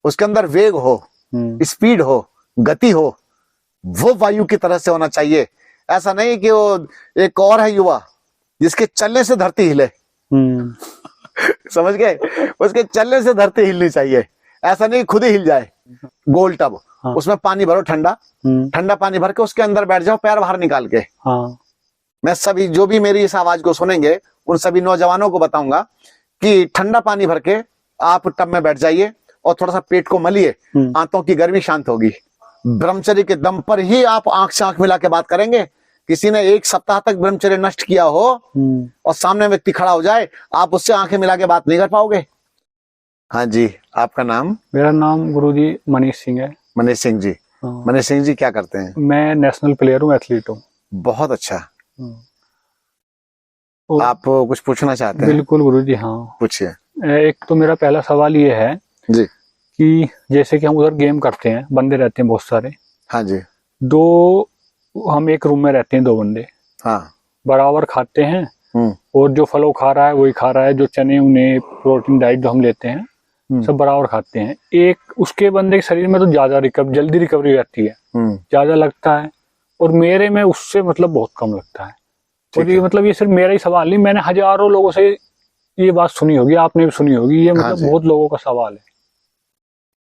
उसके अंदर वेग हो, स्पीड हो, गति हो, वो वायु की तरह से होना चाहिए। ऐसा नहीं कि वो एक और है युवा जिसके चलने से धरती हिले। समझ गए? उसके चलने से धरती हिलनी चाहिए, ऐसा नहीं खुद ही हिल जाए। गोल टब, हाँ। उसमें पानी भरो ठंडा, ठंडा पानी भर के उसके अंदर बैठ जाओ पैर बाहर निकाल के। हाँ। मैं सभी जो भी मेरी इस आवाज को सुनेंगे उन सभी नौजवानों को बताऊंगा कि ठंडा पानी भर के आप टब में बैठ जाइए और थोड़ा सा पेट को मलिए, आंतों की गर्मी शांत होगी। ब्रह्मचर्य के दम पर ही आप आंख से आंख मिला के बात करेंगे। किसी ने 1 सप्ताह तक ब्रह्मचर्य नष्ट किया हो और सामने व्यक्ति खड़ा हो जाए, आप उससे आंखें मिला के बात नहीं कर पाओगे। हाँ जी, आपका नाम? मेरा नाम गुरुजी मनीष सिंह है। मनीष सिंह जी। हाँ। मनीष सिंह जी क्या करते हैं? मैं नेशनल प्लेयर हूँ, एथलीट हूँ। बहुत अच्छा। और आप कुछ पूछना चाहते हैं? बिल्कुल गुरुजी, हाँ पूछिए। एक तो मेरा पहला सवाल ये है जी कि जैसे कि हम उधर गेम करते हैं, बंदे रहते हैं बहुत सारे। हाँ जी। हम एक रूम में रहते हैं, 2 बंदे। हाँ। बराबर खाते हैं और जो फलों खा रहा है वही खा रहा है, जो चने उन्हें प्रोटीन डाइट जो हम लेते हैं सब बराबर खाते हैं। एक उसके बंदे के शरीर में तो ज्यादा जल्दी रिकवरी रहती है, ज्यादा लगता है, और मेरे में उससे मतलब बहुत कम लगता है। और ये मतलब ये सिर्फ मेरा ही सवाल नहीं, मैंने हजारों लोगों से ये बात सुनी होगी, आपने भी सुनी होगी, ये मतलब बहुत लोगों का सवाल है।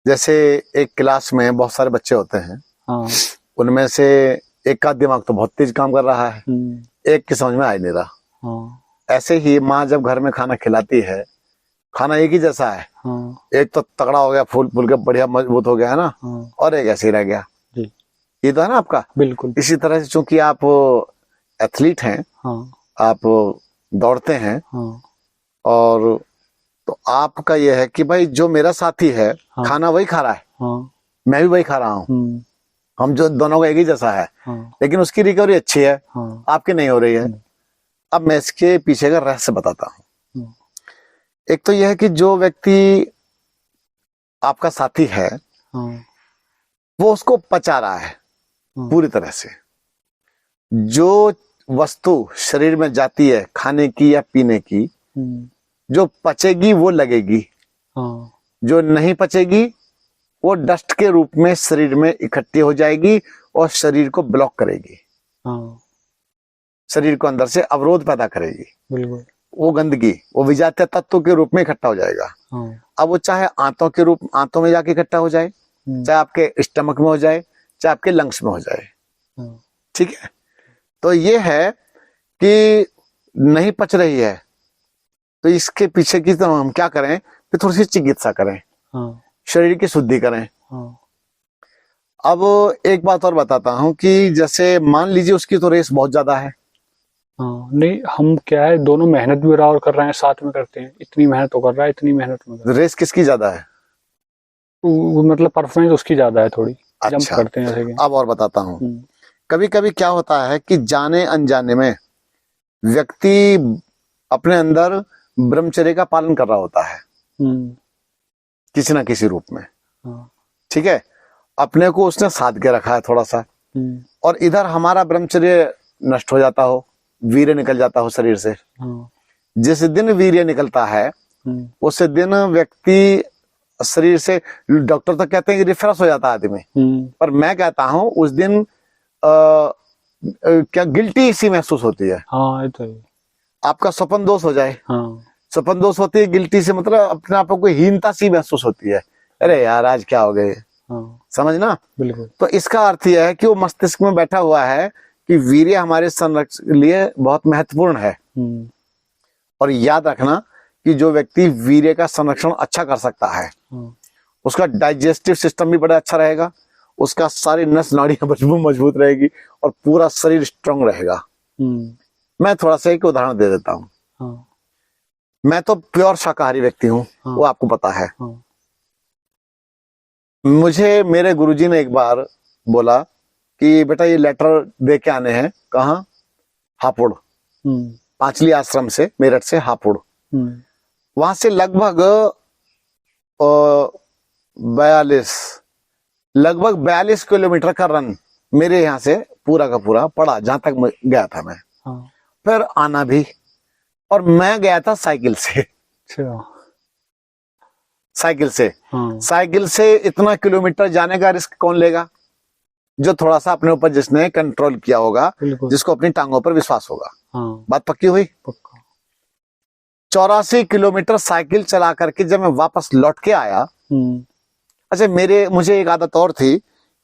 जैसे एक क्लास में बहुत सारे बच्चे होते हैं, हाँ। उनमें से एक का दिमाग तो बहुत तेज काम कर रहा है, एक की समझ में आ नहीं रहा। हाँ। ऐसे ही माँ जब घर में खाना खिलाती है, खाना एक ही जैसा है। हाँ। एक तो तगड़ा हो गया, फूल फूल के बढ़िया मजबूत हो गया है ना, और एक ऐसे ही रह गया। जी। ये तो है ना आपका। बिल्कुल। इसी तरह से चूंकि आप एथलीट हैं, आप दौड़ते हैं, और तो आपका यह है कि भाई जो मेरा साथी है खाना वही खा रहा है, मैं भी वही खा रहा हूँ, हम जो दोनों का एक ही जैसा है, लेकिन उसकी रिकवरी अच्छी है, आपकी नहीं हो रही है। अब मैं इसके पीछे का रहस्य बताता हूँ। एक तो यह है कि जो व्यक्ति आपका साथी है वो उसको पचा रहा है पूरी तरह से। जो वस्तु शरीर में जाती है खाने की या पीने की, जो पचेगी वो लगेगी, जो नहीं पचेगी वो डस्ट के रूप में शरीर में इकट्ठी हो जाएगी और शरीर को ब्लॉक करेगी, शरीर को अंदर से अवरोध पैदा करेगी। बिल्कुल। वो गंदगी वो विजातीय तत्व के रूप में इकट्ठा हो जाएगा। अब वो चाहे आंतों में जाके इकट्ठा हो जाए, चाहे आपके स्टमक में हो जाए, चाहे आपके लंग्स में हो जाए। ठीक है, तो ये है कि नहीं पच रही है तो इसके पीछे की तो हम क्या करें, फिर थोड़ी सी चिकित्सा करें, शरीर की शुद्धि करें। अब एक बात और बताता हूं कि जैसे मान लीजिए उसकी तो रेस बहुत ज्यादा है। नहीं, हम क्या है दोनों मेहनत भी बराबर कर रहे हैं, साथ में करते हैं, इतनी मेहनत तो कर रहा है, इतनी मेहनत में कर रहा है। रेस किसकी ज्यादा है? मतलब परफॉर्मेंस उसकी ज्यादा है थोड़ी। अच्छा। जंप करते हैं जैसे। अब और बताता हूँ, कभी कभी क्या होता है कि जाने अनजाने में व्यक्ति अपने अंदर ब्रह्मचर्य का पालन कर रहा होता है किसी ना किसी रूप में। ठीक है, अपने को उसने साध के रखा है थोड़ा सा, और इधर हमारा ब्रह्मचर्य नष्ट हो जाता हो, वीर्य निकल जाता हो शरीर से। जिस दिन वीर्य निकलता है उस दिन व्यक्ति शरीर से, डॉक्टर तो कहते हैं कि रिफ्रेश हो जाता है आदमी, पर मैं कहता हूं उस दिन क्या गिल्टी सी महसूस होती है। हाँ, ये तो है। आपका स्वप्न दोष हो जाए, स्वप्न दोष होती है, गिल्टी से मतलब अपने आप को हीनता सी महसूस होती है, अरे यार आज क्या हो गए। समझना। बिल्कुल। तो इसका अर्थ यह है कि वो मस्तिष्क में बैठा हुआ है कि वीर्य हमारे संरक्षण लिए बहुत महत्वपूर्ण है। और याद रखना कि जो व्यक्ति वीर्य का संरक्षण अच्छा कर सकता है उसका डाइजेस्टिव सिस्टम भी बड़ा अच्छा रहेगा, उसका सारी नस नाड़ियां मजबूत रहेगी और पूरा शरीर स्ट्रांग रहेगा। मैं थोड़ा सा एक उदाहरण दे देता हूँ। मैं तो प्योर शाकाहारी व्यक्ति हूँ, वो आपको पता है। मुझे मेरे गुरुजी ने एक बार बोला कि बेटा ये लेटर दे के आने हैं। कहाँ? हापुड़, पांचली आश्रम से, मेरठ से हापुड़। वहां से लगभग 42 किलोमीटर का रन मेरे यहाँ से पूरा का पूरा पड़ा, जहां तक गया था मैं। फिर आना भी, और मैं गया था साइकिल से। साइकिल से। हाँ। साइकिल से इतना किलोमीटर जाने का रिस्क कौन लेगा? जो थोड़ा सा अपने ऊपर जिसने कंट्रोल किया होगा, जिसको अपनी टांगों पर विश्वास होगा। हाँ। बात पक्की हुई? पक्का। 84 किलोमीटर साइकिल चला करके जब मैं वापस लौट के आया, अच्छा मुझे एक आदत और थी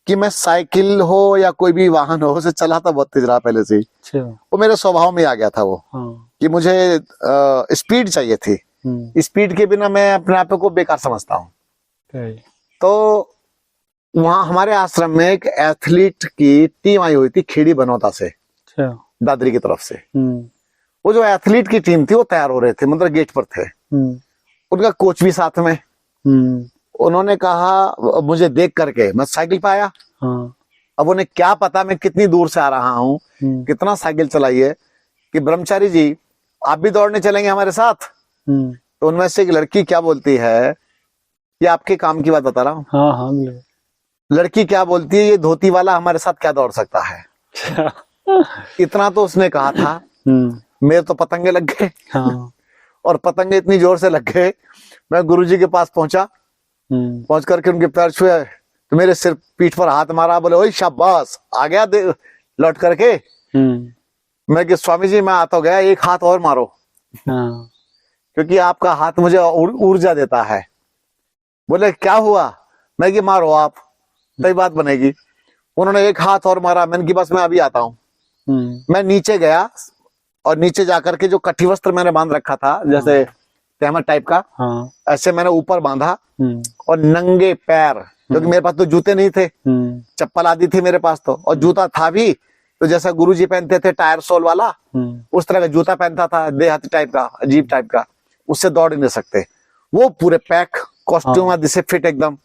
कि मैं साइकिल हो या कोई भी वाहन हो उसे चलाता बहुत तेज रहा पहले से ही। वो मेरे स्वभाव में आ गया था वो। हाँ। कि मुझे स्पीड चाहिए थी। स्पीड के बिना मैं अपने आप को बेकार समझता हूँ। तो वहां हमारे आश्रम में एक एथलीट की टीम आई हुई थी खेड़ी बनौता से, दादरी की तरफ से। वो जो एथलीट की टीम थी वो तैयार हो रहे थे, मतलब गेट पर थे। उनका कोच भी साथ में। उन्होंने कहा, मुझे देख करके मैं साइकिल पे आया। हाँ। अब उन्हें क्या पता मैं कितनी दूर से आ रहा हूँ, कितना साइकिल चलाई है, कि ब्रह्मचारी जी आप भी दौड़ने चलेंगे हमारे साथ? तो उनमें से एक लड़की क्या बोलती है, ये आपके काम की बात बता रहा हूँ। हाँ हाँ। लड़की क्या बोलती है, ये धोती वाला हमारे साथ क्या दौड़ सकता है? इतना तो उसने कहा था, मेरे तो पतंगे लग गए। हाँ। और पतंगे इतनी जोर से लग गए, मैं गुरुजी के पास पहुंचा। पहुंच करके उनके पैर छुए तो मेरे सिर पीठ पर हाथ मारा, बोले ओए शाबाश, आ गया लौट करके। मैं कि स्वामी जी मैं आता गया, एक हाथ और मारो। हाँ। क्योंकि आपका हाथ मुझे ऊर्जा देता है। बोले क्या हुआ? मैं कि मारो आप, तभी बात बनेगी। उन्होंने एक हाथ और मारा, मैंने कि बस मैं अभी आता हूँ। मैं नीचे गया और नीचे जाकर के जो कठी वस्त्र मैंने बांध रखा था, जैसे तहमत टाइप का, हाँ। ऐसे मैंने ऊपर बांधा और नंगे पैर, क्योंकि मेरे पास तो जूते नहीं थे, चप्पल आदि थी मेरे पास तो, और जूता था भी तो जैसा गुरुजी पहनते थे टायर सोल वाला, उस तरह का जूता पहनता था, देहाती टाइप का, अजीब टाइप का, उससे दौड़ नहीं सकते। वो पूरे पैक कॉस्ट्यूम आदि से फिट एकदम।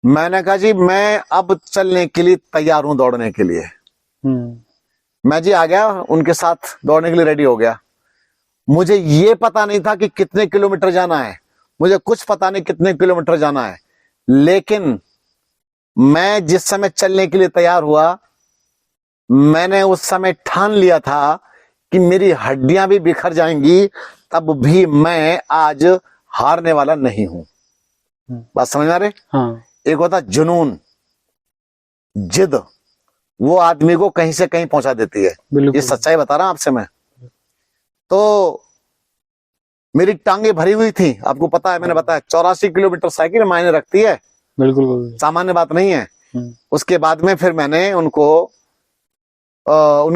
मैंने कहा जी मैं अब चलने के लिए तैयार हूं, दौड़ने के लिए। मैं जी आ गया, उनके साथ दौड़ने के लिए रेडी हो गया। मुझे ये पता नहीं था कि कितने किलोमीटर जाना है, मुझे कुछ पता नहीं कितने किलोमीटर जाना है, लेकिन मैं जिस समय चलने के लिए तैयार हुआ, मैंने उस समय ठान लिया था कि मेरी हड्डियां भी बिखर जाएंगी, तब भी मैं आज हारने वाला नहीं हूं। बात समझ में आ रही? हाँ। एक होता जुनून, जिद, वो आदमी को कहीं से कहीं पहुंचा देती है। ये सच्चाई बता रहा हूं आपसे मैं। तो मेरी टांगे भरी हुई थी, आपको पता है, मैंने बताया 84 किलोमीटर साइकिल मायने रखती है, बिल्कुल सामान्य बात नहीं है। उसके बाद में फिर मैंने उनके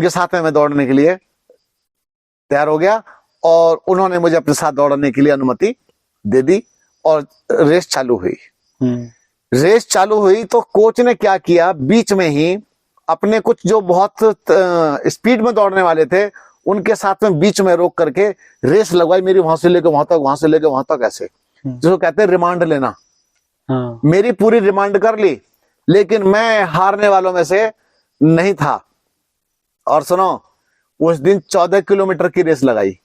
साथ में मैं दौड़ने के लिए तैयार हो गया और उन्होंने मुझे अपने साथ दौड़ने के लिए अनुमति दे दी और रेस चालू हुई। रेस चालू हुई तो कोच ने क्या किया, बीच में ही अपने कुछ जो बहुत स्पीड में दौड़ने वाले थे उनके साथ में बीच में रोक करके रेस लगवाई, मेरी वहां से लेकर वहां तक, वहां से लेकर वहां तक, ऐसे जिसको कहते हैं रिमांड लेना। हाँ। मेरी पूरी रिमांड कर ली, लेकिन मैं हारने वालों में से नहीं था। और सुनो, उस दिन 14 किलोमीटर की रेस लगाई।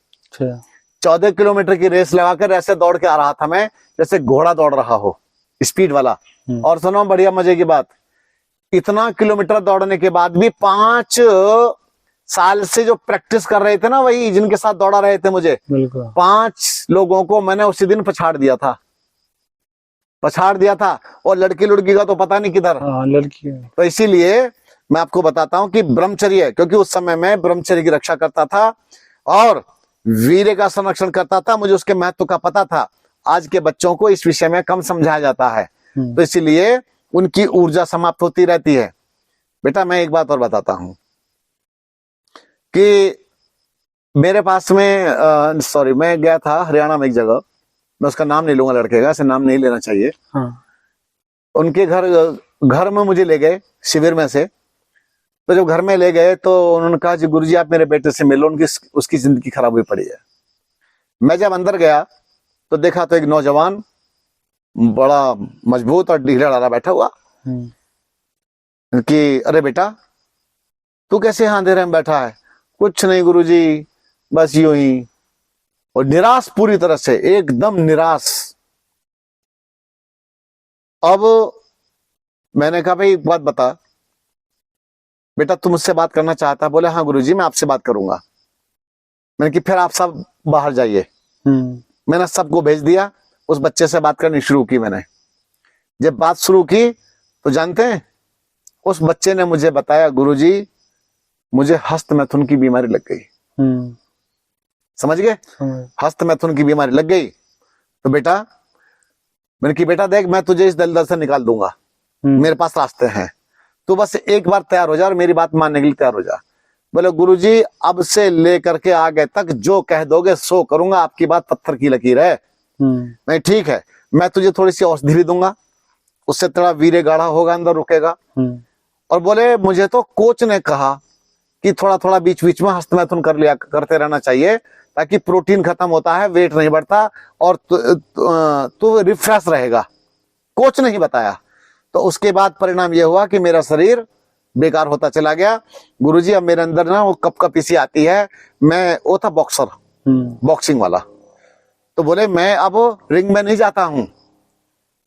14 किलोमीटर की रेस लगाकर ऐसे दौड़ के आ रहा था मैं जैसे घोड़ा दौड़ रहा हो, स्पीड वाला। और सुनो बढ़िया मजे की बात, इतना किलोमीटर दौड़ने के बाद भी 5 साल से जो प्रैक्टिस कर रहे थे ना, वही जिनके साथ दौड़ा रहे थे मुझे, 5 लोगों को मैंने उसी दिन पछाड़ दिया था। और लड़की लुड़की का तो पता नहीं किधर। लड़की। तो इसीलिए मैं आपको बताता हूं कि ब्रह्मचर्य, क्योंकि उस समय मैं ब्रह्मचर्य की रक्षा करता था और वीर्य का संरक्षण करता था, मुझे उसके महत्व का पता था। आज के बच्चों को इस विषय में कम समझाया जाता है, तो इसीलिए उनकी ऊर्जा समाप्त होती रहती है। बेटा मैं एक बात और बताता हूं कि मेरे पास में मैं गया था हरियाणा में एक जगह, मैं उसका नाम नहीं लूंगा, लड़के का, ऐसे नाम नहीं लेना चाहिए। हाँ। उनके घर में मुझे ले गए शिविर में से। तो जब घर में ले गए तो उन्होंने कहा जी गुरुजी आप मेरे बेटे से मिलो, उसकी जिंदगी खराब हुई पड़ी है। मैं जब अंदर गया तो देखा तो एक नौजवान बड़ा मजबूत और ढीला ढाला बैठा हुआ कि अरे बेटा तू कैसे यहाँ अंधेरे में बैठा है? कुछ नहीं गुरुजी, बस यूं ही। और निराश, पूरी तरह से एकदम निराश। अब मैंने कहा भाई एक बात बता बेटा, तू मुझसे बात करना चाहता? बोले हाँ गुरुजी मैं आपसे बात करूंगा। मैंने कि फिर आप सब बाहर जाइए। मैंने सबको भेज दिया, उस बच्चे से बात करनी शुरू की मैंने। जब बात शुरू की तो जानते हैं उस बच्चे ने मुझे बताया, गुरुजी मुझे हस्तमैथुन की बीमारी लग गई। समझ गए? हस्तमैथुन की बीमारी लग गई। तो बेटा, मैंने कि बेटा देख, मैं तुझे इस दलदल से निकाल दूंगा, मेरे पास रास्ते हैं, तू बस एक बार तैयार हो जा और मेरी बात मानने के लिए तैयार हो जा। बोले गुरुजी अब से लेकर के आगे तक जो कह दोगे सो करूंगा, आपकी बात पत्थर की लकीर है। नहीं ठीक है, मैं तुझे थोड़ी सी औषधि भी दूंगा, उससे तेरा वीर्य गाढ़ा होगा, अंदर रुकेगा। और बोले मुझे तो कोच ने कहा कि थोड़ा थोड़ा बीच बीच में हस्तमैथुन करते रहना चाहिए, ताकि प्रोटीन खत्म होता है, वेट नहीं बढ़ता और तू रिफ्रेश रहेगा। कोच ने ही बताया। तो उसके बाद परिणाम यह हुआ कि मेरा शरीर बेकार होता चला गया। गुरुजी अब मेरे अंदर ना वो कपकपी आती है। मैं वो था बॉक्सर, बॉक्सिंग वाला। तो बोले मैं अब रिंग में नहीं जाता हूं,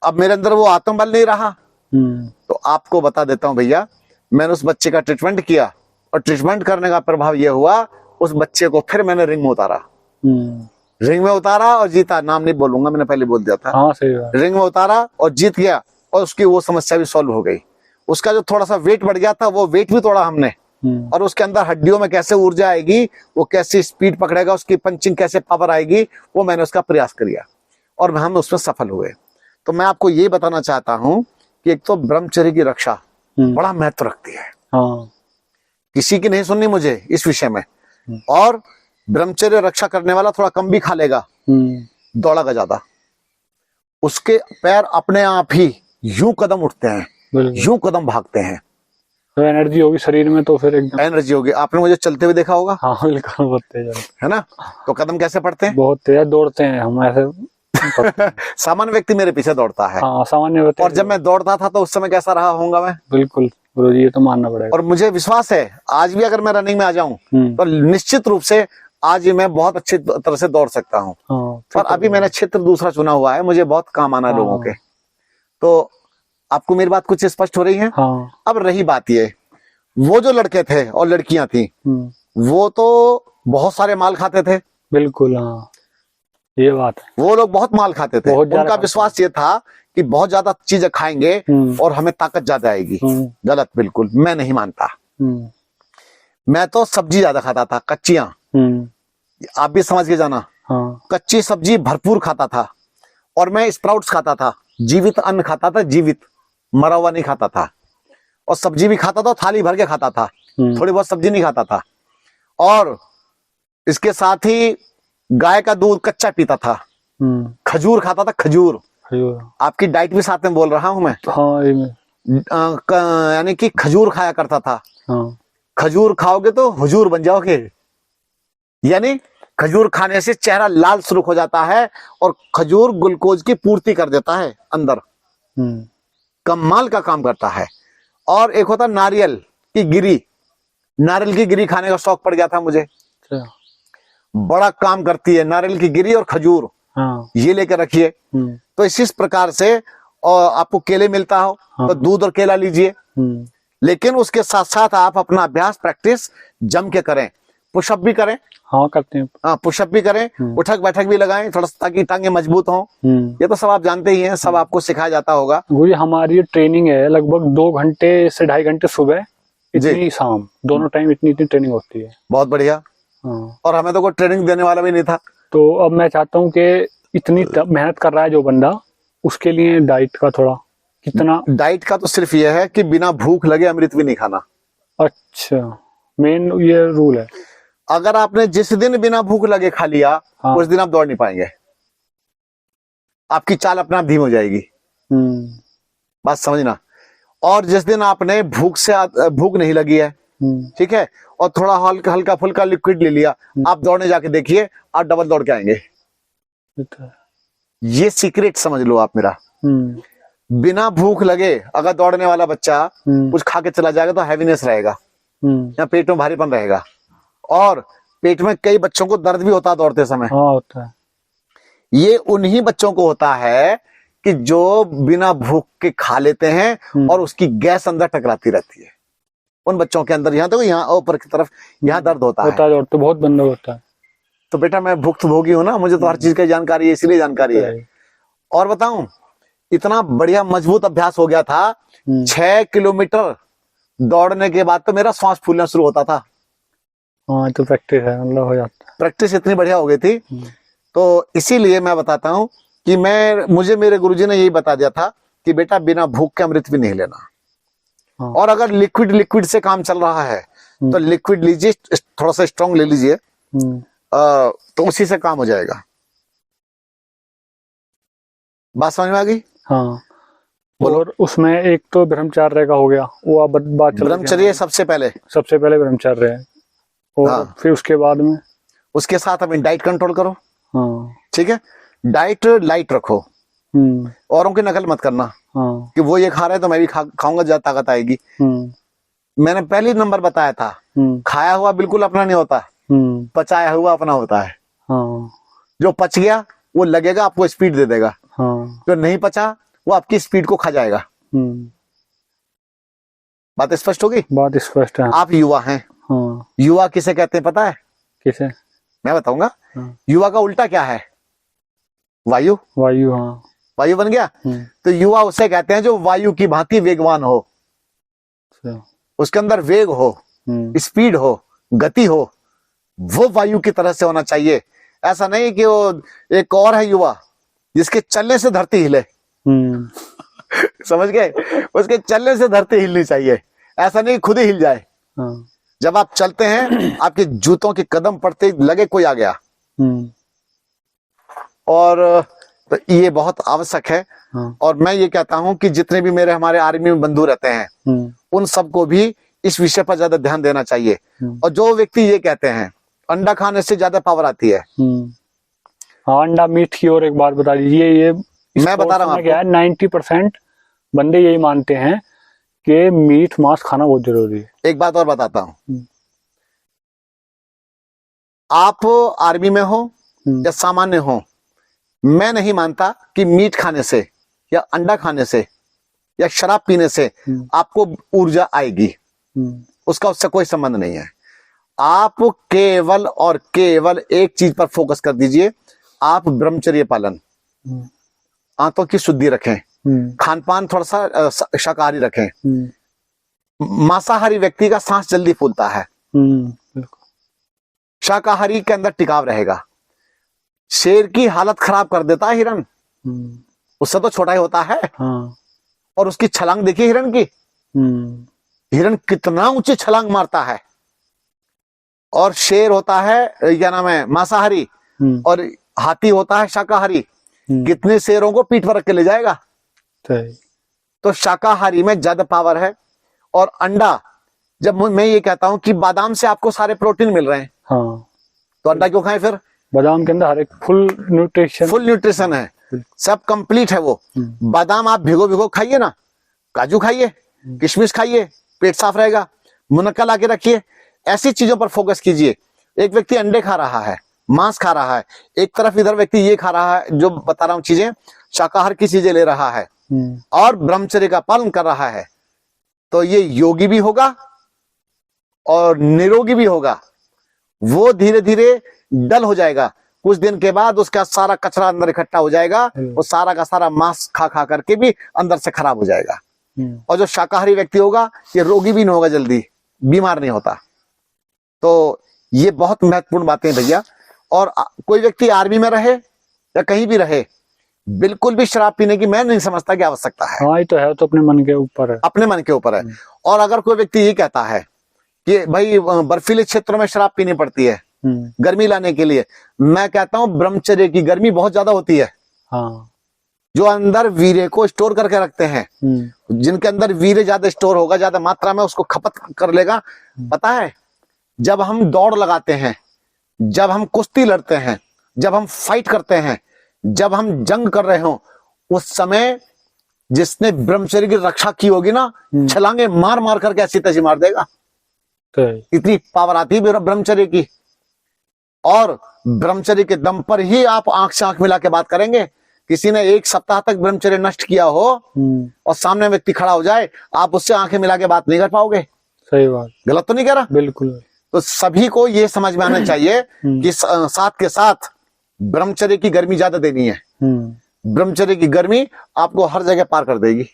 अब मेरे अंदर वो आत्मबल नहीं रहा। तो आपको बता देता हूं भैया, मैंने उस बच्चे का ट्रीटमेंट किया और ट्रीटमेंट करने का प्रभाव यह हुआ, उस बच्चे को फिर मैंने रिंग में उतारा। रिंग में उतारा और जीता। नाम नहीं बोलूंगा, मैंने पहले बोल दिया था। हाँ, सही बात। रिंग में उतारा और जीत गया, और उसकी वो समस्या भी सॉल्व हो गई। उसका जो थोड़ा सा वेट बढ़ गया था, वो वेट भी तोड़ा हमने। और उसके अंदर हड्डियों में कैसे ऊर्जा आएगी, वो कैसी स्पीड पकड़ेगा, उसकी पंचिंग कैसे पावर आएगी, वो मैंने उसका प्रयास किया और हम उसमें सफल हुए। तो मैं आपको ये बताना चाहता हूं कि एक तो ब्रह्मचर्य की रक्षा बड़ा महत्व रखती है। किसी की नहीं सुननी मुझे इस विषय में। और ब्रह्मचर्य रक्षा करने वाला थोड़ा कम भी खा लेगा, दौड़ागा ज्यादा, उसके पैर अपने आप ही यूं कदम उठते हैं, यूं कदम भागते हैं। तो एनर्जी होगी शरीर में, तो फिर एकदम एनर्जी होगी। आपने मुझे चलते हुए देखा होगा। हाँ बिल्कुल, बहुत तेज है ना। तो कदम कैसे पड़ते हैं? बहुत तेज दौड़ते हैं हम ऐसे। सामान्य व्यक्ति मेरे पीछे दौड़ता है। हाँ, सामान्य व्यक्ति। और जब मैं दौड़ता था तो उस समय कैसा रहा होऊंगा मैं? बिल्कुल गुरुजी, ये तो मानना पड़ेगा। और मुझे विश्वास है आज भी अगर मैं रनिंग में आ जाऊं तो निश्चित रूप से आज मैं बहुत अच्छी तरह से दौड़ सकता हूँ। और अभी मैंने क्षेत्र दूसरा चुना हुआ है, मुझे बहुत काम आना लोगों के। तो आपको मेरी बात कुछ स्पष्ट हो रही है? अब रही बात ये, वो जो लड़के थे और लड़कियां थी, वो तो बहुत सारे माल खाते थे। बिल्कुल, हाँ, ये बात है। वो लोग बहुत माल खाते थे। उनका विश्वास ये था कि बहुत ज्यादा चीजें खाएंगे और हमें ताकत ज्यादा आएगी। गलत, बिल्कुल मैं नहीं मानता। मैं तो सब्जी ज्यादा खाता था, कच्चियां। आप भी समझ के जाना। कच्ची सब्जी भरपूर खाता था। और मैं स्प्राउट्स खाता था, जीवित अन्न खाता था, जीवित, मरा हुआ नहीं खाता था। और सब्जी भी खाता था, थाली भर के खाता था, थोड़ी बहुत सब्जी नहीं खाता था। और इसके साथ ही गाय का दूध कच्चा पीता था, खजूर खाता था, खजूर। आपकी डाइट भी साथ में बोल रहा हूं मैं। यानी कि खजूर खाया करता था। खजूर खाओगे तो हुजूर बन जाओगे। यानी खजूर खाने से चेहरा लाल सुर्ख हो जाता है और खजूर ग्लूकोज की पूर्ति कर देता है अंदर, कमाल का काम करता है। और एक होता नारियल की गिरी, नारियल की गिरी खाने का शौक पड़ गया था मुझे। बड़ा काम करती है नारियल की गिरी और खजूर। ये लेकर रखिए। तो इसी प्रकार से, और आपको केले मिलता हो तो दूध और केला लीजिए। लेकिन उसके साथ साथ आप अपना अभ्यास, प्रैक्टिस जम के करें। पुशअप भी करें। हाँ, करते हैं। हाँ, पुशअप भी करें, उठक बैठक भी लगाएं थोड़ा, ताकि टांगे मजबूत हों। ये तो सब आप जानते ही हैं, सब आपको सिखाया जाता होगा। वो हमारी ट्रेनिंग है लगभग 2 घंटे से 2.5 घंटे सुबह, इतनी शाम, दोनों टाइम इतनी ट्रेनिंग होती है। बहुत बढ़िया। और हमें तो कोई ट्रेनिंग देने वाला भी नहीं था। तो अब मैं चाहता हूँ कि इतनी मेहनत कर रहा है जो बंदा, उसके लिए डाइट का थोड़ा कितना। डाइट का तो सिर्फ ये है कि बिना भूख लगे अमृत भी नहीं खाना। अच्छा, मेन ये रूल है। अगर आपने जिस दिन बिना भूख लगे खा लिया, उस दिन आप दौड़ नहीं पाएंगे, आपकी चाल अपने आप धीमी हो जाएगी। बात समझना। और जिस दिन आपने भूख नहीं लगी है, ठीक है, और थोड़ा हल्का फुल्का लिक्विड ले लिया, आप दौड़ने जाके देखिए, आप डबल दौड़ के आएंगे। ये सीक्रेट समझ लो आप मेरा। बिना भूख लगे अगर दौड़ने वाला बच्चा कुछ खा के चला जाएगा तो हैवीनेस रहेगा, या पेट में भारीपन रहेगा। और पेट में कई बच्चों को दर्द भी होता है दौड़ते समय। होता है। ये उन्हीं बच्चों को होता है कि जो बिना भूख के खा लेते हैं और उसकी गैस अंदर टकराती रहती है। उन बच्चों के अंदर, यहाँ देखो, यहाँ ऊपर की तरफ यहाँ दर्द होता है। दर्द तो बहुत बंदा होता है। तो बेटा मैं भुक्तभोगी हूं ना, मुझे तो हर चीज की जानकारी है, इसलिए जानकारी है। और बताऊं, इतना बढ़िया मजबूत अभ्यास हो गया था, 6 किलोमीटर दौड़ने के बाद तो मेरा सांस फूलना शुरू होता था। हाँ, तो प्रैक्टिस है, मतलब हो जाता। प्रैक्टिस इतनी बढ़िया हो गई थी। तो इसीलिए मैं बताता हूं कि मुझे मेरे गुरुजी ने यही बता दिया था कि बेटा बिना भूख के अमृत भी नहीं लेना। हाँ। और अगर लिक्विड से काम चल रहा है तो लिक्विड लीजिए, थोड़ा सा स्ट्रॉन्ग ले लीजिए, तो उसी से काम हो जाएगा। बात समझ में आ गई? हाँ। और उसमें एक तो ब्रह्मचर्य का हो गया, वो आप बात चल। ब्रह्मचर्य सबसे पहले ब्रह्मचर्य है। और हाँ। फिर उसके बाद में उसके साथ अपनी डाइट कंट्रोल करो। हाँ। ठीक है, डाइट लाइट रखो, औरों की नकल मत करना। हाँ। कि वो ये खा रहे हैं तो मैं भी खाऊंगा, ज्यादा ताकत आएगी। मैंने पहली नंबर बताया था, खाया हुआ बिल्कुल अपना नहीं होता, पचाया हुआ अपना होता है। हाँ। जो पच गया वो लगेगा आपको, स्पीड दे देगा। हाँ। जो नहीं पचा वो आपकी स्पीड को खा जाएगा। बात स्पष्ट होगी? बात स्पष्ट है। आप युवा हैं। हाँ। युवा किसे कहते हैं पता है? किसे? मैं बताऊंगा। हाँ। युवा का उल्टा क्या है? वायु। वायु, हाँ। वायु बन गया। तो युवा उसे कहते हैं जो वायु की भांति वेगवान हो, उसके अंदर वेग हो, स्पीड हो, गति हो, वो वायु की तरह से होना चाहिए। ऐसा नहीं कि वो एक और है युवा जिसके चलने से धरती हिले। समझ गए? उसके चलने से धरती हिलनी चाहिए, ऐसा नहीं खुद ही हिल जाए। जब आप चलते हैं आपके जूतों के कदम पड़ते लगे कोई आ गया। और तो ये बहुत आवश्यक है। और मैं ये कहता हूं कि जितने भी हमारे आर्मी में बंधु रहते हैं उन सबको भी इस विषय पर ज्यादा ध्यान देना चाहिए। और जो व्यक्ति ये कहते हैं अंडा खाने से ज्यादा पावर आती है, हाँ, अंडा मीट की और एक बात बता दीजिए। ये मैं बता रहा हूँ क्या है, 90% बंदे यही मानते हैं कि मीट मांस खाना बहुत जरूरी है। एक बात और बताता हूँ, आप आर्मी में हो या सामान्य हो, मैं नहीं मानता कि मीट खाने से या अंडा खाने से या शराब पीने से आपको ऊर्जा आएगी। उसका उससे कोई संबंध नहीं है। आप केवल और केवल एक चीज पर फोकस कर दीजिए, आप ब्रह्मचर्य पालन, आंतों की शुद्धि रखें, खान पान थोड़ा सा शाकाहारी रखें। मांसाहारी व्यक्ति का सांस जल्दी फूलता है, शाकाहारी के अंदर टिकाव रहेगा। शेर की हालत खराब कर देता है हिरण, उससे तो छोटा ही होता है। हाँ। और उसकी छलांग देखिए हिरण की, हिरण कितना ऊंची छलांग मारता है। और शेर होता है क्या नाम है मांसाहारी, और हाथी होता है शाकाहारी, कितने शेरों को पीठ पर रख के ले जाएगा। तो शाकाहारी में ज्यादा पावर है। और अंडा, जब मैं ये कहता हूं कि बादाम से आपको सारे प्रोटीन मिल रहे हैं, हाँ, तो अंडा क्यों खाएं फिर? बादाम के अंदर हर एक फुल न्यूट्रिशन है, सब कंप्लीट है वो। बादाम आप भिगो खाइए ना, काजू खाइए, किशमिश खाइए, पेट साफ रहेगा। मुनक्का ला के रखिए, ऐसी चीजों पर फोकस कीजिए। एक व्यक्ति अंडे खा रहा है, मांस खा रहा है, एक तरफ इधर व्यक्ति ये खा रहा है, जो बता रहा हूं चीजें, शाकाहार की चीजें ले रहा है और ब्रह्मचर्य का पालन कर रहा है, तो ये योगी भी होगा और निरोगी भी होगा। वो धीरे धीरे डल हो जाएगा, कुछ दिन के बाद उसका सारा कचरा अंदर इकट्ठा हो जाएगा, वो सारा का सारा मांस खा करके भी अंदर से खराब हो जाएगा। और जो शाकाहारी व्यक्ति होगा ये रोगी भी नहीं होगा, जल्दी बीमार नहीं होता। तो ये बहुत महत्वपूर्ण बातें भैया। और कोई व्यक्ति आर्मी में रहे या कहीं भी रहे, बिल्कुल भी शराब पीने की मैं नहीं समझता कि आवश्यकता है। हाँ, ये तो है, तो अपने मन के ऊपर है, अपने मन के ऊपर है। और अगर कोई व्यक्ति ये कहता है कि भाई बर्फीले क्षेत्रों में शराब पीनी पड़ती है गर्मी लाने के लिए, मैं कहता हूं ब्रह्मचर्य की गर्मी बहुत ज्यादा होती है। हाँ। जो अंदर वीर्य को स्टोर करके रखते हैं, जिनके अंदर वीर्य ज्यादा स्टोर होगा, ज्यादा मात्रा में उसको खपत कर लेगा। पता है, जब हम दौड़ लगाते हैं, जब हम कुश्ती लड़ते हैं, जब हम फाइट करते हैं, जब हम जंग कर रहे हो, उस समय जिसने ब्रह्मचर्य की रक्षा की होगी ना, छलांगे मार मार करके ऐसी तैसी मार देगा। इतनी पावर आती है ब्रह्मचर्य की। और ब्रह्मचर्य के दम पर ही आप आंख से आंख मिला के बात करेंगे। किसी ने 1 सप्ताह तक ब्रह्मचर्य नष्ट किया हो और सामने व्यक्ति खड़ा हो जाए, आप उससे आंखें मिला के बात नहीं कर पाओगे। सही बात, गलत तो नहीं कह रहा? बिल्कुल। तो सभी को ये समझ में आना चाहिए कि साथ के साथ ब्रह्मचर्य की गर्मी ज्यादा देनी है। ब्रह्मचर्य की गर्मी आपको हर जगह पार कर देगी।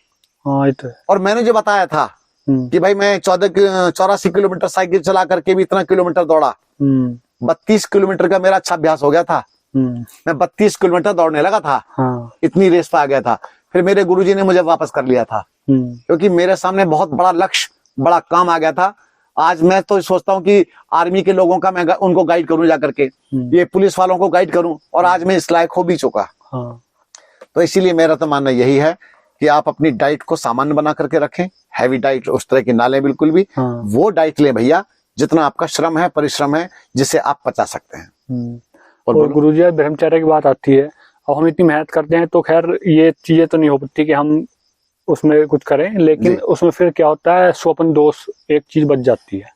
हाँ, तो और मैंने जो बताया था कि भाई मैं 84 किलोमीटर साइकिल चला करके भी इतना किलोमीटर दौड़ा, 32 किलोमीटर का मेरा अच्छा अभ्यास हो गया था। मैं 32 किलोमीटर दौड़ने लगा था। हाँ। इतनी रेस पे आ गया था। फिर मेरे गुरुजी ने मुझे वापस कर लिया था, क्योंकि मेरे सामने बहुत बड़ा लक्ष्य, बड़ा काम आ गया था। आज मैं तो सोचता हूँ कि आर्मी के लोगों का मैं उनको गाइड करूं जाकर के, ये पुलिस वालों को गाइड करूं, और आज मैं इस लायक हो भी चुका। हाँ। तो इसीलिए मेरा तो मानना यही है कि आप अपनी डाइट को सामान्य बना करके रखें। हैवी डाइट उस तरह की ना लें बिल्कुल भी। हाँ। वो डाइट लें भैया जितना आपका श्रम है, परिश्रम है, जिसे आप पचा सकते हैं। और गुरुजी, ब्रह्मचर्य की बात आती है, अब हम इतनी मेहनत करते हैं तो खैर ये चीजें तो नहीं हो पाती कि हम उसमें कुछ करें, लेकिन उसमें फिर क्या होता है, स्वप्न दोष एक चीज बच जाती है।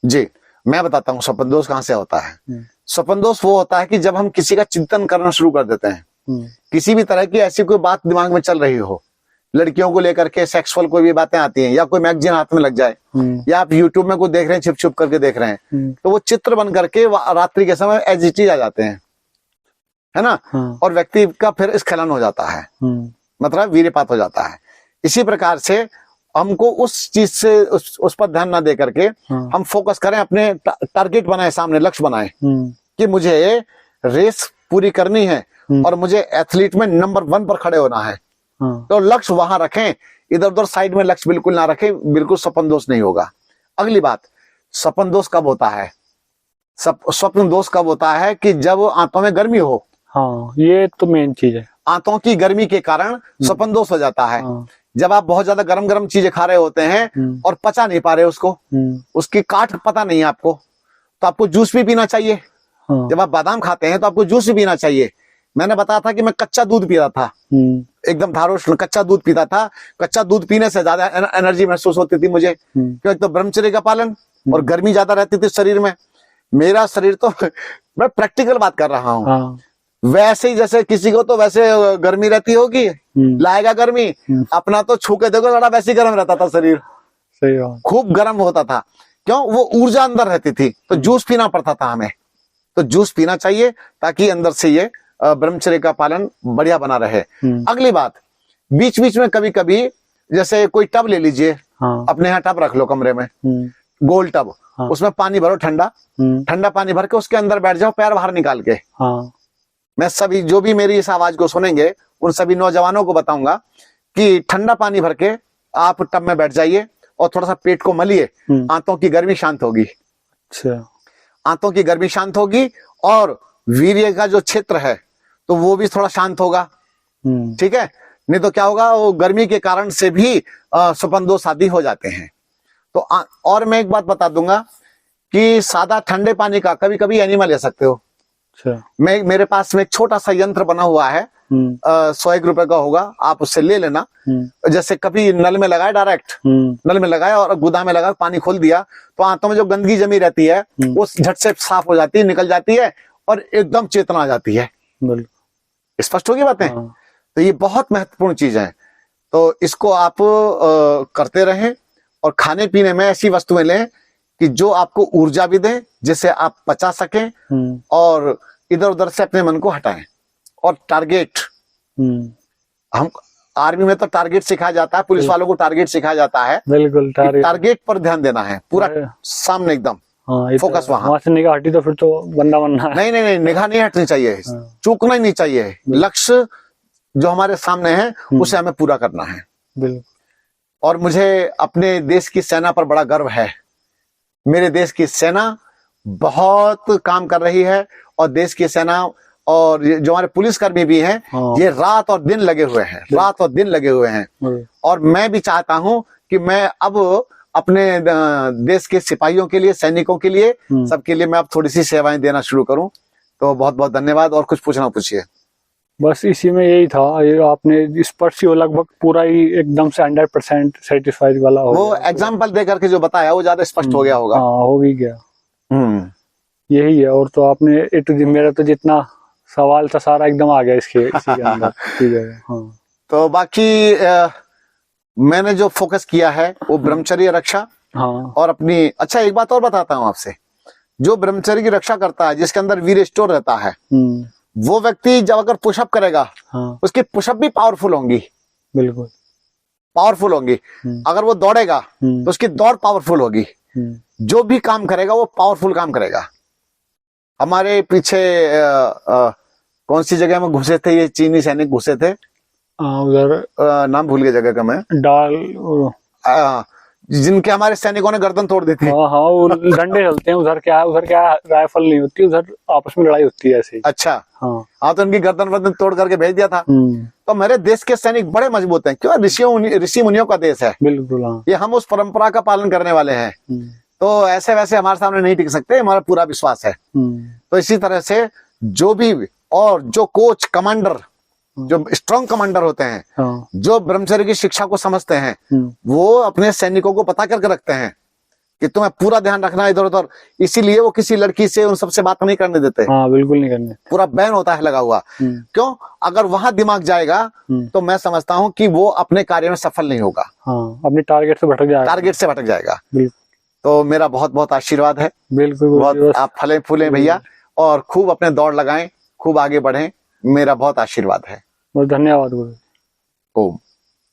जी, मैं बताता हूँ स्वप्न दोष कहाँ से होता है। स्वप्न दोष वो होता है कि जब हम किसी का चिंतन करना शुरू कर देते हैं, किसी भी तरह की ऐसी कोई बात दिमाग में चल रही हो, लड़कियों को लेकर के सेक्सुअल कोई भी बातें आती हैं, या कोई मैगजीन हाथ में लग जाए, या आप यूट्यूब में कोई देख रहे हैं, छिप छुप करके देख रहे हैं, तो वो चित्र बन करके रात्रि के समय एज इट इज आ जाते हैं, है ना। और व्यक्ति का फिर स्खलन हो जाता है, मतलब वीर्यपात हो जाता है। इसी प्रकार से हमको उस चीज से उस पर ध्यान ना दे करके हम फोकस करें, अपने टारगेट बनाए, सामने लक्ष्य बनाए कि मुझे रेस पूरी करनी है और मुझे एथलीट में नंबर 1 पर खड़े होना है। तो लक्ष्य वहां रखें, इधर उधर साइड में लक्ष्य बिल्कुल ना रखें, बिल्कुल स्वप्न दोष नहीं होगा। अगली बात, स्वप्न दोष कब होता है? स्वप्न दोष कब होता है? कि जब आंतों में गर्मी हो। हाँ, ये तो मेन चीज है। आंतों की गर्मी के कारण स्वप्न दोष हो जाता है। जब आप बहुत ज्यादा गरम गरम चीजें खा रहे होते हैं और पचा नहीं पा रहे उसको, उसकी काट पता नहीं है आपको, तो आपको जूस भी पीना चाहिए। जब आप बादाम खाते हैं तो आपको जूस भी पीना चाहिए। मैंने बताया था कि मैं कच्चा दूध पीता था, एकदम धारोष्ण कच्चा दूध पीता था। कच्चा दूध पीने से ज्यादा एनर्जी महसूस होती थी मुझे, क्योंकि तो ब्रह्मचर्य का पालन और गर्मी ज्यादा रहती थी शरीर में। मेरा शरीर तो मैं प्रैक्टिकल बात कर रहा हूँ, वैसे ही जैसे किसी को तो वैसे गर्मी रहती होगी, लाएगा गर्मी, अपना तो छू के देखो थोड़ा वैसे ही गर्म रहता था शरीर, सही, खूब गर्म होता था। क्यों? वो ऊर्जा अंदर रहती थी, तो जूस पीना पड़ता था हमें। तो जूस पीना चाहिए ताकि अंदर से ये ब्रह्मचर्य का पालन बढ़िया बना रहे। अगली बात, बीच बीच में कभी कभी जैसे कोई टब ले लीजिए, अपने यहाँ टब रख लो कमरे में, गोल टब, उसमें पानी भरो, ठंडा ठंडा पानी भर के उसके अंदर बैठ जाओ, पैर बाहर निकाल के। मैं सभी जो भी मेरी इस आवाज को सुनेंगे उन सभी नौजवानों को बताऊंगा कि ठंडा पानी भर के आप टब में बैठ जाइए और थोड़ा सा पेट को मलिए, आंतों की गर्मी शांत होगी। अच्छा, आंतों की गर्मी शांत होगी और वीर्य का जो क्षेत्र है तो वो भी थोड़ा शांत होगा। ठीक है, नहीं तो क्या होगा, वो गर्मी के कारण से भी स्वप्न दोष आदि हो जाते हैं। तो और मैं एक बात बता दूंगा कि सादा ठंडे पानी का कभी कभी एनिमल ले सकते हो। मेरे पास में एक छोटा सा यंत्र बना हुआ है, 101 रुपए का होगा, आप उससे ले लेना। जैसे कभी नल में लगाए, डायरेक्ट नल में लगाए और गुदा में लगा, पानी खोल दिया, तो आंतों में जो गंदगी जमी रहती है वो झट से साफ हो जाती है, निकल जाती है और एकदम चेतना आ जाती है। स्पष्ट होगी बातें? तो ये बहुत महत्वपूर्ण चीज है। तो इसको आप करते रहें और खाने पीने में ऐसी वस्तुएं लें कि जो आपको ऊर्जा भी दे, जिसे आप पचा सकें और इधर उधर से अपने मन को हटाएं। और टारगेट, हम आर्मी में तो टारगेट सिखाया जाता है, पुलिस वालों को टारगेट सिखाया जाता है। बिल्कुल, टारगेट पर ध्यान देना है, पूरा सामने एकदम फोकस वहां से। निगाह हटी तो फिर तो बंदा बनना है। नहीं नहीं नहीं, निगाह नहीं हटनी चाहिए, चूकना ही नहीं चाहिए। लक्ष्य जो हमारे सामने है उसे हमें पूरा करना है। बिल्कुल। और मुझे अपने देश की सेना पर बड़ा गर्व है। मेरे देश की सेना बहुत काम कर रही है और देश की सेना और जो हमारे पुलिसकर्मी भी हैं, ये रात और दिन लगे हुए हैं, रात और दिन लगे हुए हैं। और मैं भी चाहता हूं कि मैं अब अपने देश के सिपाहियों के लिए, सैनिकों के लिए, सबके लिए मैं अब थोड़ी सी सेवाएं देना शुरू करूं। तो बहुत बहुत धन्यवाद। और कुछ पूछना पूछिए। बस इसी में यही था, आपने स्पष्ट ही लगभग पूरा ही एकदम से 100% सेटिस्फाइड वाला हो। वो एग्जाम्पल दे करके जो बताया वो ज्यादा स्पष्ट हो गया होगा। हाँ, हो भी गया। यही है। और तो आपने मेरा तो जितना सवाल था सारा एकदम आ गया इसी के अंदर। ठीक है। हाँ। तो बाकी मैंने जो फोकस किया है वो ब्रह्मचर्य रक्षा। हाँ। और अपनी, अच्छा एक बात और बताता हूँ आपसे, जो ब्रह्मचर्य की रक्षा करता है, जिसके अंदर वीर स्टोर रहता है, वो व्यक्ति जब अगर पुशअप करेगा, उसकी पुशअप भी पावरफुल होंगी, बिल्कुल पावरफुल होंगी। अगर वो दौड़ेगा तो उसकी दौड़ पावरफुल होगी। जो भी काम करेगा वो पावरफुल काम करेगा। हमारे पीछे कौन सी जगह में घुसे थे ये चीनी सैनिक घुसे थे, उधर नाम भूल गया जगह का मैं, जिनके हमारे सैनिकों ने गर्दन तोड़ दी थी। हाँ वो डंडे चलते हैं उधर, क्या राइफल नहीं होती, उधर आपस में लड़ाई होती है ऐसे। अच्छा हाँ तो उनकी गर्दन तोड़ करके भेज दिया था। तो मेरे देश के सैनिक बड़े मजबूत हैं, क्यों? ऋषि मुनियों का देश है, बिल्कुल हाँ। ये हम उस परंपरा का पालन करने वाले हैं, तो ऐसे वैसे हमारे सामने नहीं टिक सकते, हमारा पूरा विश्वास है। तो इसी तरह से जो भी और जो कोच कमांडर, जो स्ट्रॉन्ग कमांडर होते हैं, जो ब्रह्मचर्य की शिक्षा को समझते हैं, वो अपने सैनिकों को पता करके रखते हैं कि तुम्हें पूरा ध्यान रखना है इधर उधर। इसीलिए वो किसी लड़की से उन सबसे बात नहीं करने देते। हाँ, बिल्कुल नहीं करने, पूरा बैन होता है लगा हुआ। क्यों? अगर वहां दिमाग जाएगा तो मैं समझता हूँ कि वो अपने कार्य में सफल नहीं होगा। हाँ, अपने टारगेट से भटक जाएगा। तो मेरा बहुत बहुत आशीर्वाद है। बिल्कुल, बहुत आप फले फूले भैया, और खूब अपने दौड़ लगाएं, खूब आगे बढ़ें, मेरा बहुत आशीर्वाद है। बहुत धन्यवाद गुरु। ओम।